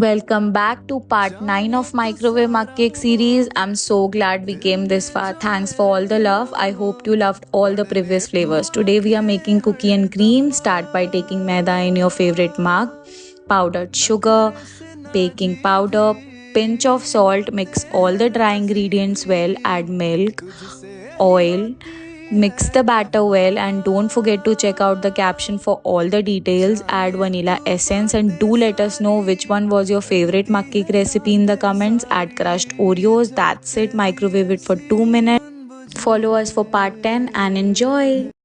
Welcome back to part 9 of Microwave Mug Cake series. I'm so glad we came this far. Thanks for all the love. I hope you loved all the previous flavors. Today we are making cookie and cream. Start by taking maida in your favorite mug, powdered sugar, baking powder, pinch of salt, mix all the dry ingredients well, add milk, oil. Mix the batter well and don't forget to check out the caption for all the details. Add vanilla essence and do let us know which one was your favorite mug cake recipe in the comments. Add crushed Oreos. That's it. Microwave it for 2 minutes. Follow us for part 10 and enjoy.